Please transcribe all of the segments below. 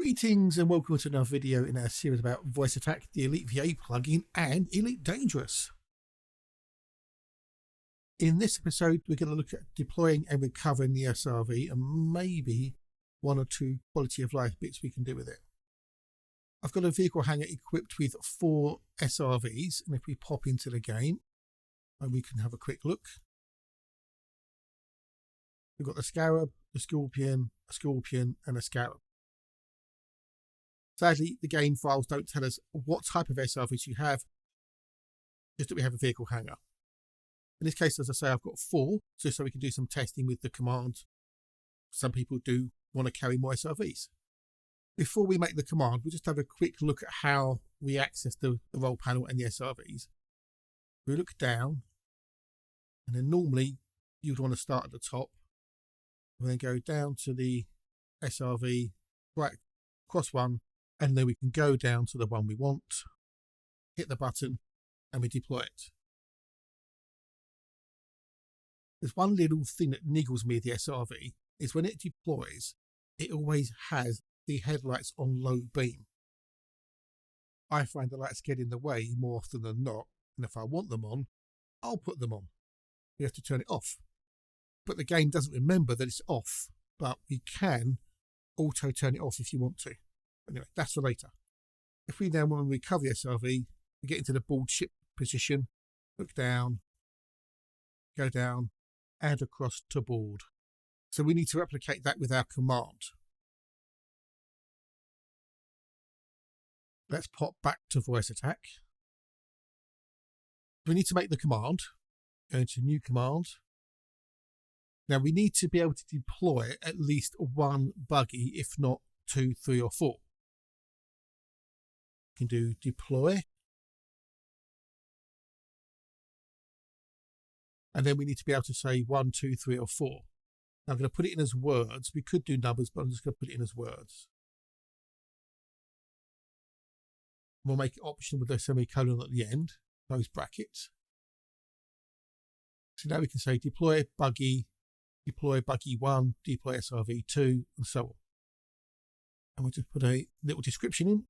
Greetings and welcome to another video in our series about VoiceAttack, the Elite VA plugin, and Elite Dangerous. In this episode, we're going to look at deploying and recovering the SRV and maybe one or two quality of life bits we can do with it. I've got a vehicle hangar equipped with 4 SRVs, and if we pop into the game, and we can have a quick look. We've got the Scarab, the Scorpion, a Scorpion, and a Scarab. Sadly, the game files don't tell us what type of SRVs you have, just that we have a vehicle hangar. In this case, as I say, I've got 4, just so we can do some testing with the command. Some people do want to carry more SRVs. Before we make the command, we'll just have a quick look at how we access the role panel and the SRVs. We look down, and then normally you'd want to start at the top, and then go down to the SRV, right across one, and then we can go down to the one we want, hit the button, and we deploy it. There's one little thing that niggles me with the SRV, is when it deploys, it always has the headlights on low beam. I find the lights get in the way more often than not, and if I want them on, I'll put them on. You have to turn it off. But the game doesn't remember that it's off, but we can auto turn it off if you want to. Anyway, that's for later. If we then want to recover the SRV, we get into the board ship position, look down, go down, add across to board. So we need to replicate that with our command. Let's pop back to VoiceAttack. We need to make the command. Go into new command. Now we need to be able to deploy at least 1 buggy, if not 2, 3 or 4. We can do deploy. And then we need to be able to say 1, 2, 3 or 4. Now I'm going to put it in as words. We could do numbers, but I'm just going to put it in as words. We'll make it optional with a semicolon at the end, those brackets. So now we can say deploy buggy 1, deploy SRV 2, and so on. And we'll just put a little description in.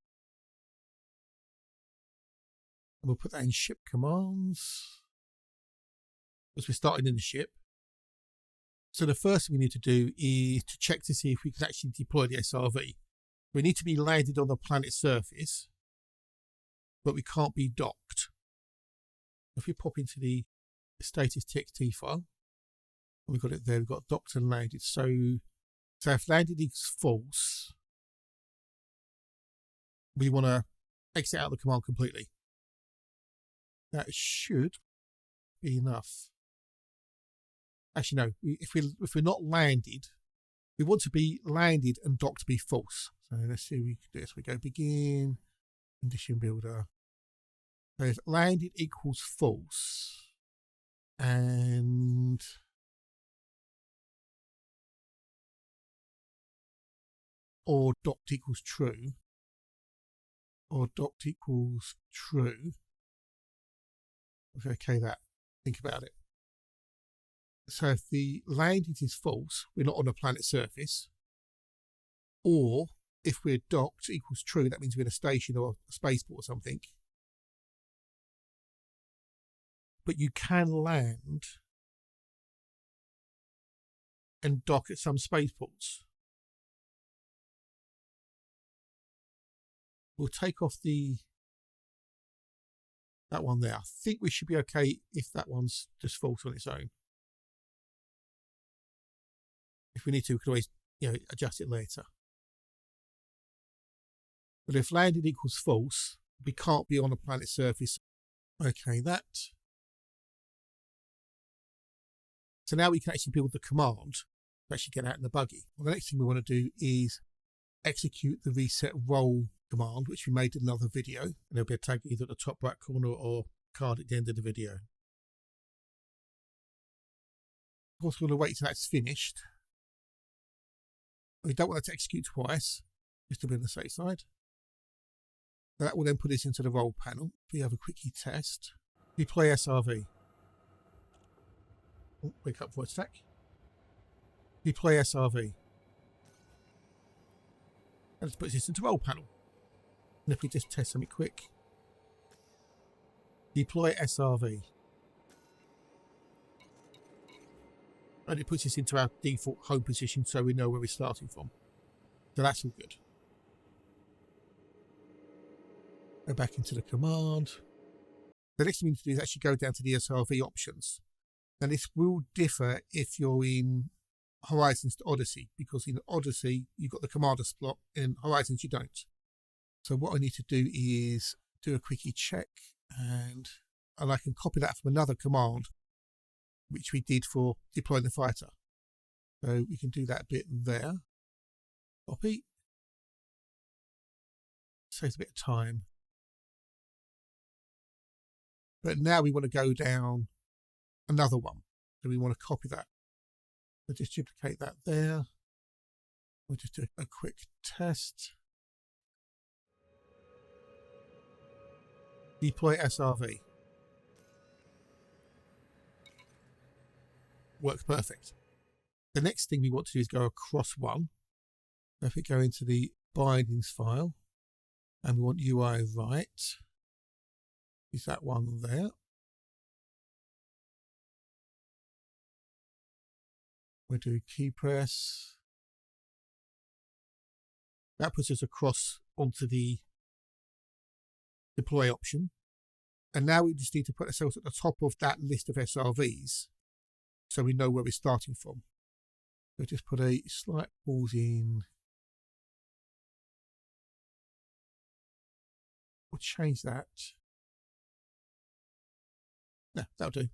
And we'll put that in ship commands, because we're starting in the ship. So the first thing we need to do is to check to see if we can actually deploy the SRV. We need to be landed on the planet's surface, but we can't be docked. If we pop into the status txt file, we've got it there, we've got docked and landed. So if landed is false, we want to exit out of the command completely. That should be enough. Actually, no, if we're not landed, we want to be landed and docked to be false. So let's see if we can do this. We go begin, condition builder. So if landed equals false, and or docked equals true, or docked equals true. Okay, that. Think about it. So if the landed is false, we're not on a planet's surface. Or if we're docked equals true, that means we're in a station or a spaceport or something. But you can land and dock at some spaceports. We'll take off that one there. I think we should be okay if that one's just false on its own. If we need to, we can always adjust it later. But if landed equals false, we can't be on a planet's surface. Okay, that. So now we can actually build the command to actually get out in the buggy. Well, the next thing we want to do is execute the reset role command, which we made in another video, and there'll be a tag either at the top right corner or card at the end of the video. Of course, we're going to wait till that's finished. We don't want it to execute twice, just to be on the safe side. That will then put us into the role panel. We have a quickie test. Deploy SRV. Oh, wake up VoiceAttack. Deploy SRV. And let's put this into roll panel. And if we just test something quick, deploy SRV. And it puts us into our default home position so we know where we're starting from. So that's all good. Go back into the command. The next thing we need to do is actually go down to the SRV options. Now this will differ if you're in Horizons to Odyssey, because in Odyssey you've got the commander slot, in Horizons you don't. So what I need to do is do a quickie check, and I can copy that from another command which we did for deploying the fighter. So we can do that bit there. Copy. Saves a bit of time. But now we want to go down another one. So we want to copy that. So just duplicate that there. We'll just do a quick test. Deploy SRV. Works perfect. The next thing we want to do is go across one. So if we go into the bindings file and we want UI right, is that one there? We'll do key press. That puts us across onto the deploy option. And now we just need to put ourselves at the top of that list of SRVs so we know where we're starting from. So just put a slight pause in. We'll change that. No, that'll do.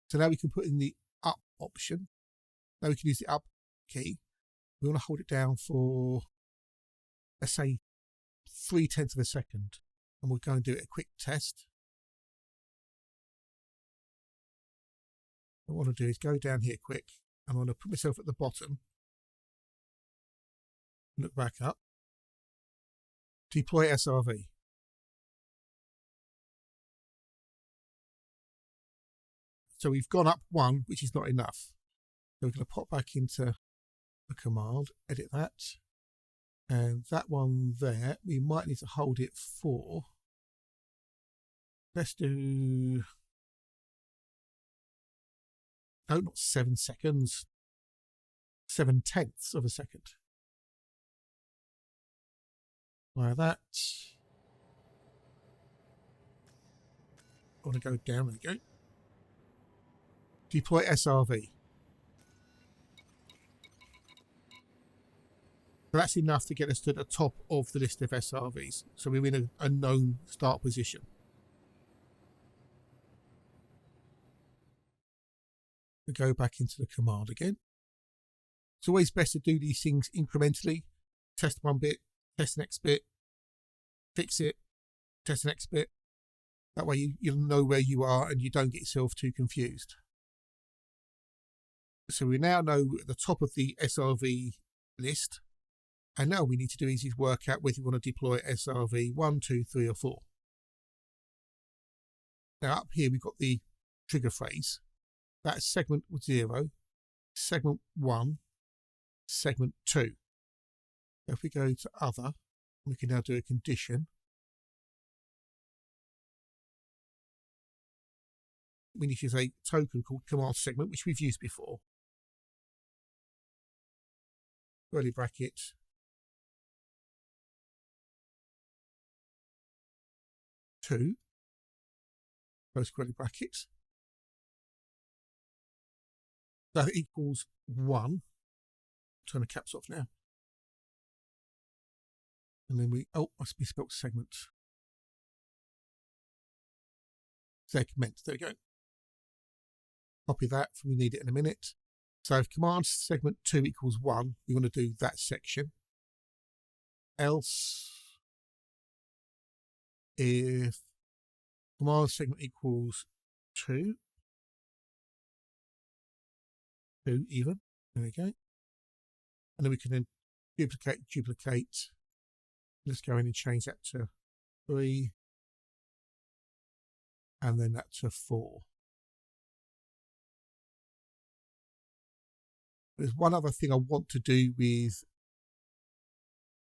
So now we can put in the up option. Now we can use the up key. We want to hold it down for, let's say, 0.3 of a second. And we'll go and do a quick test. What I want to do is go down here quick. And I want to put myself at the bottom. Look back up. Deploy SRV. So we've gone up one, which is not enough. So we're going to pop back into the command, edit that. And that one there, we might need to hold it for, let's do, no, not 7 seconds, 0.7 of a second. Like that. I want to go down, there we go. Deploy SRV. So that's enough to get us to the top of the list of SRVs. So we're in a known start position. We go back into the command again. It's always best to do these things incrementally. Test one bit, test the next bit, fix it, test the next bit. That way you'll know where you are and you don't get yourself too confused. So we now know at the top of the SRV list. And now we need to do is work out whether you want to deploy SRV 1, 2, 3 or 4. Now up here we've got the trigger phrase. That's segment 0, segment 1, segment 2. So if we go to other, we can now do a condition. We need to use a token called command segment, which we've used before. Curly bracket. Two, close curly brackets. That equals 1. Turn the caps off now. And then we, oh, must be spelled segment. Segment, there we go. Copy that, we need it in a minute. So if command segment 2 equals 1, we want to do that section. Else, if command segment equals 2 even, there we go. And then we can then duplicate. Let's go in and change that to 3. And then that to 4. There's one other thing I want to do with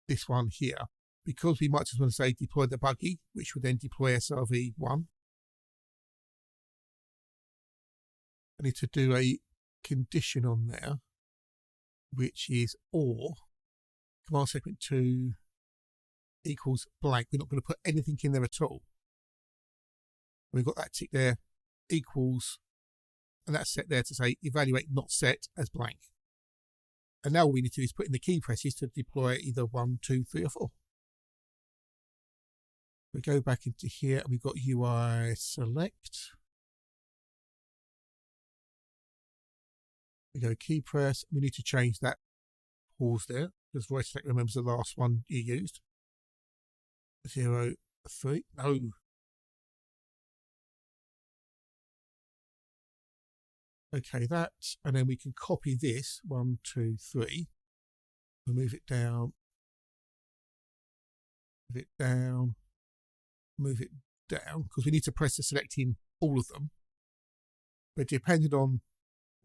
this one here, because we might just want to say deploy the buggy, which would then deploy SRV1. I need to do a condition on there, which is or command segment 2 equals blank. We're not going to put anything in there at all. We've got that tick there, equals, and that's set there to say evaluate not set as blank. And now all we need to do is put in the key presses to deploy either 1, 2, 3, or 4. We go back into here and we've got UI select. We go key press. We need to change that pause there because VoiceAttack remembers the last one you used. 0, 3. No. Okay, that, and then we can copy this 1, 2, 3. We'll move it down, move it down, move it down, because we need to press the select in all of them. But depending on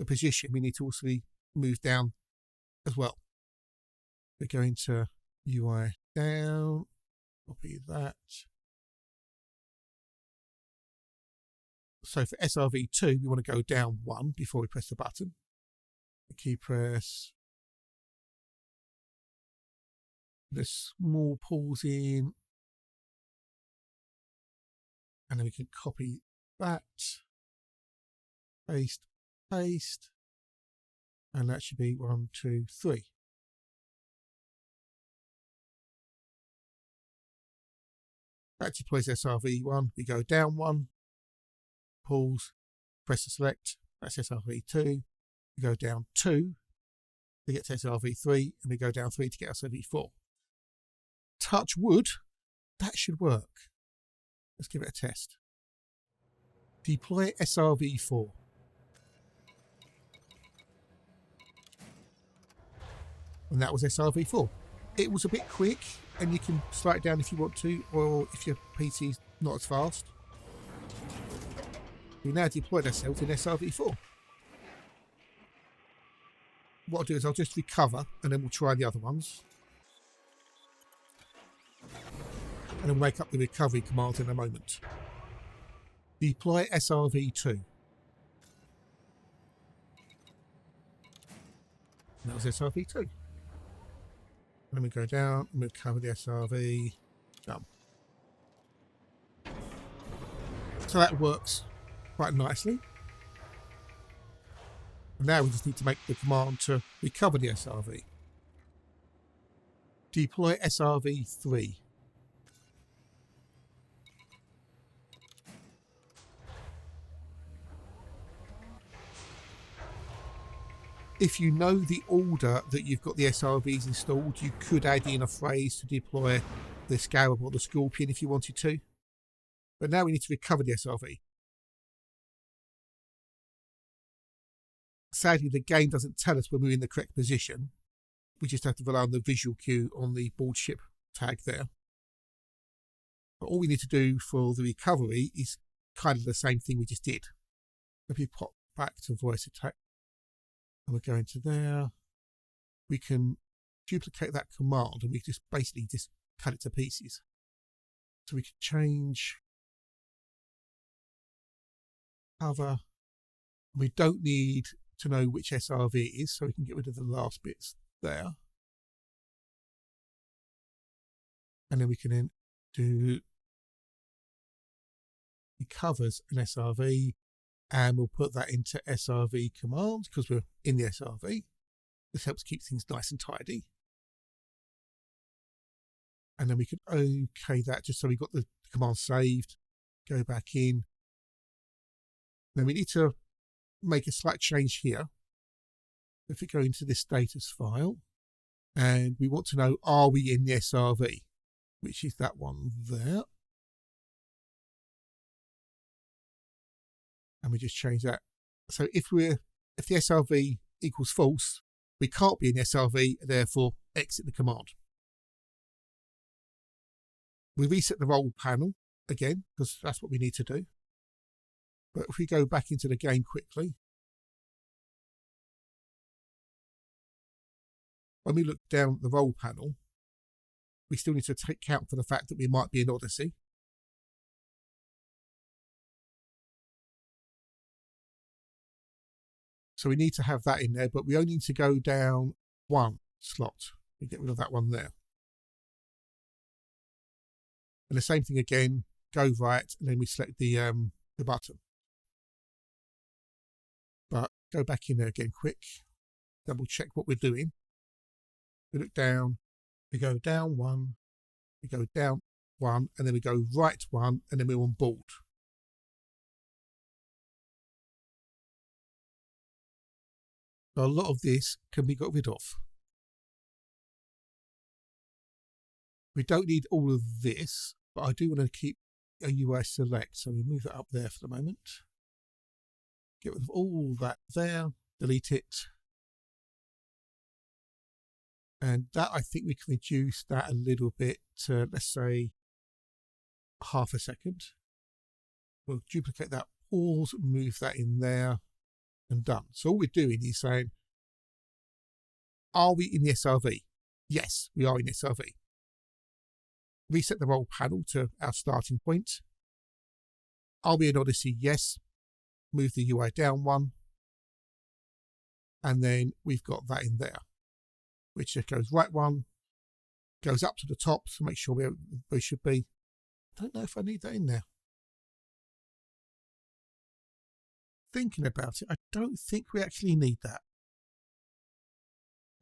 the position, we need to also move down as well. We're going to UI down, copy that. So for SRV2, we want to go down 1 before we press the button. The key press. The small pause in. And then we can copy that. Paste, paste. And that should be 1, 2, 3. That deploys SRV1. We go down 1. Pause, press the select, that's SRV2, we go down 2 to get to SRV3, and we go down 3 to get SRV4. Touch wood, that should work. Let's give it a test. Deploy SRV4. And that was SRV4. It was a bit quick, and you can slow it down if you want to, or if your PC's not as fast. We now deployed ourselves in SRV4. What I'll do is I'll just recover and then we'll try the other ones. And then we'll make up the recovery commands in a moment. Deploy SRV2. That was SRV2. And then we go down and we'll cover the SRV. Done. So that works quite nicely. And now we just need to make the command to recover the SRV. Deploy SRV3. If you know the order that you've got the SRVs installed, you could add in a phrase to deploy the Scarab or the Scorpion if you wanted to. But now we need to recover the SRV. Sadly, the game doesn't tell us when we're in the correct position. We just have to rely on the visual cue on the board ship tag there. But all we need to do for the recovery is kind of the same thing we just did. If we pop back to VoiceAttack and we'll go into there, we can duplicate that command and we just basically just cut it to pieces. So we can change cover. We don't need to know which SRV it is, so we can get rid of the last bits there. And then we can then do it covers an SRV, and we'll put that into SRV commands because we're in the SRV. This helps keep things nice and tidy. And then we can OK that just so we've got the command saved. Go back in. Then we need to make a slight change here. If we go into this status file, and we want to know, are we in the SRV, which is that one there. And we just change that. So if the SRV equals false, we can't be in the SRV, therefore exit the command. We reset the role panel again, because that's what we need to do. But if we go back into the game quickly, when we look down the roll panel, we still need to take account for the fact that we might be in Odyssey. So we need to have that in there, but we only need to go down one slot. We get rid of that one there. And the same thing again, go right, and then we select the button. But go back in there again quick, double check what we're doing. We look down, we go down one, we go down one, and then we go right one, and then we're on board. So a lot of this can be got rid of. We don't need all of this, but I do want to keep a UI select, so we move it up there for the moment. Get rid of all that there, delete it. And that, I think we can reduce that a little bit to, let's say, half a second. We'll duplicate that, pause, move that in there, and done. So all we're doing is saying, are we in the SRV? Yes, we are in SRV. Reset the roll panel to our starting point. Are we in Odyssey? Yes. Move the UI down one. And then we've got that in there, which just goes right one, goes up to the top, so make sure where we should be. I don't know if I need that in there. Thinking about it, I don't think we actually need that.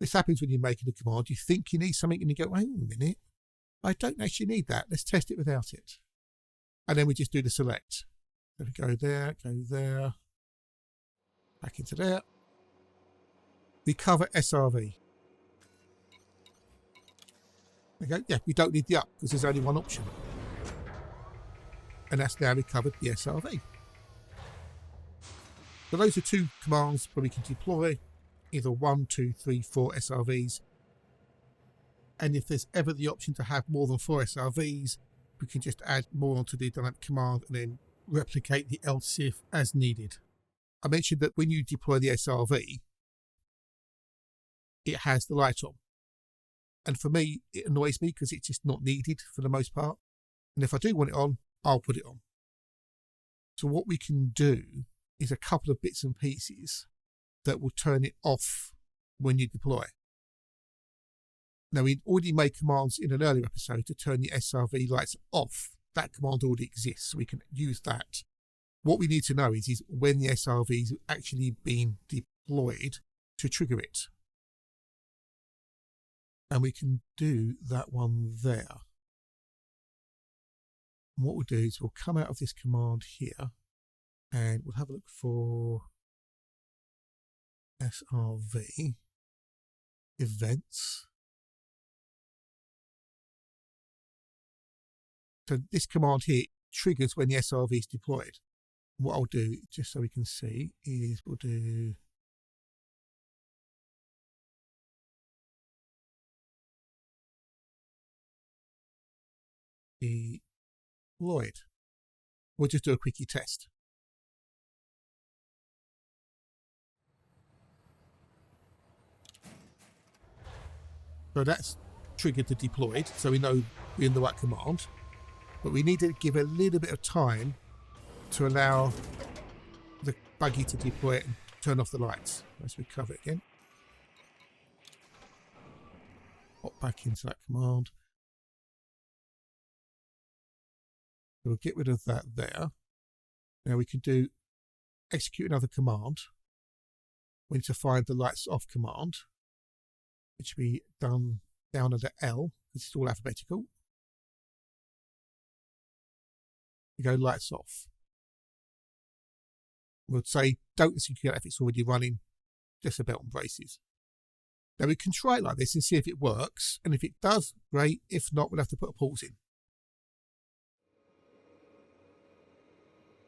This happens when you're making a command. You think you need something and you go, hang on a minute, I don't actually need that. Let's test it without it. And then we just do the select. So we go there, back into there. We cover SRV. Okay, yeah, we don't need the up because there's only one option. And that's now we covered the SRV. So those are two commands where we can deploy either 1, 2, 3, 4 SRVs. And if there's ever the option to have more than 4 SRVs, we can just add more onto the dynamic command and then replicate the else if as needed. I mentioned that when you deploy the SRV, it has the light on. And for me, it annoys me because it's just not needed for the most part. And if I do want it on, I'll put it on. So what we can do is a couple of bits and pieces that will turn it off when you deploy. Now, we already made commands in an earlier episode to turn the SRV lights off. That command already exists, so we can use that. What we need to know is when the SRV is actually being deployed to trigger it. And we can do that one there. And what we'll do is we'll come out of this command here and we'll have a look for SRV events. So this command here triggers when the SRV is deployed. What I'll do, just so we can see, is we'll do deployed. We'll just do a quickie test. So that's triggered the deployed, so we know we're in the right command. But we need to give a little bit of time to allow the buggy to deploy it and turn off the lights. Let's recover it again. Hop back into that command. We'll get rid of that there. Now we can do execute another command. We need to find the lights off command, which will be done down under L, because it's all alphabetical. We go lights off. We'll say don't execute if it's already running, just a belt and braces. Now we can try it like this and see if it works, and if it does, great. If not, we'll have to put a pause in.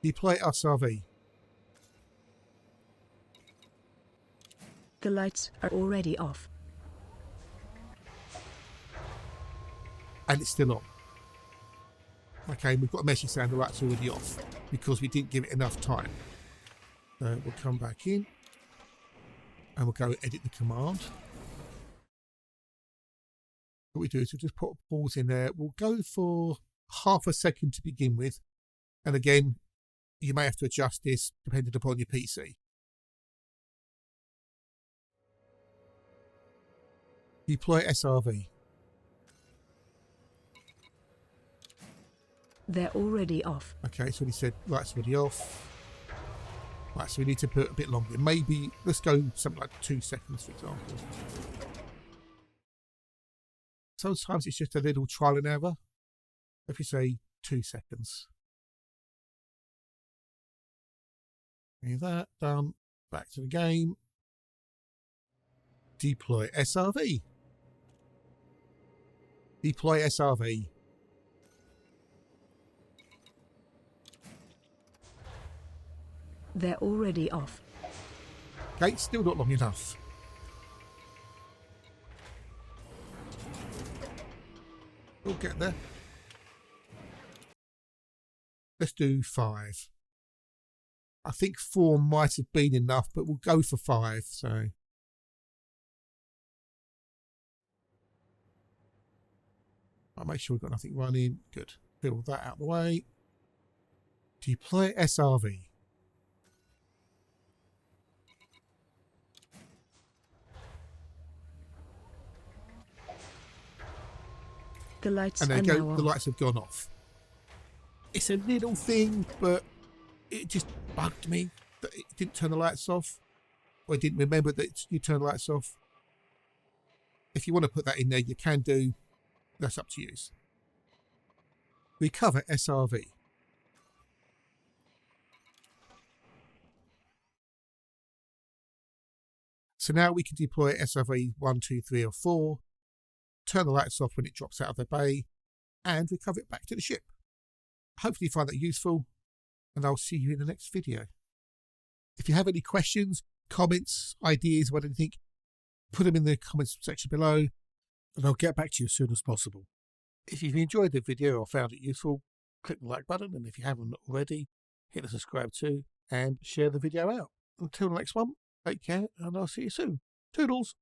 Deploy SRV. The lights are already off. And it's still on. Okay, we've got a message saying the light's already off because we didn't give it enough time. So we'll come back in and we'll go edit the command. what we do is we'll just put a pause in there. We'll go for half a second to begin with. And again, you may have to adjust this depending upon your PC. Deploy SRV. They're already off. Okay, so we said lights already off. Right, so we need to put a bit longer. Maybe, let's go something like 2 seconds, for example. Sometimes it's just a little trial and error. If you say 2 seconds. Leave that, done. Back to the game. Deploy SRV. Deploy SRV. They're already off. Okay, still not long enough. We'll get there. Let's do 5. I think 4 might have been enough, but we'll go for 5. So I'll make sure we've got nothing running. Good. Fill that out of the way. Deploy SRV. The lights And there are you now go, off. the lights have gone off. It's a little thing, but it just bugged me that it didn't turn the lights off. Or I didn't remember that you turn the lights off. If you want to put that in there, you can do. That's up to you. Recover SRV. So now we can deploy SRV 1, 2, 3 or 4, turn the lights off when it drops out of the bay, and recover it back to the ship. Hopefully you find that useful, and I'll see you in the next video. If you have any questions, comments, ideas, what do you think, put them in the comments section below, and I'll get back to you as soon as possible. If you've enjoyed the video or found it useful, click the like button, and if you haven't already, hit the subscribe too, and share the video out. Until the next one, take care, and I'll see you soon. Toodles!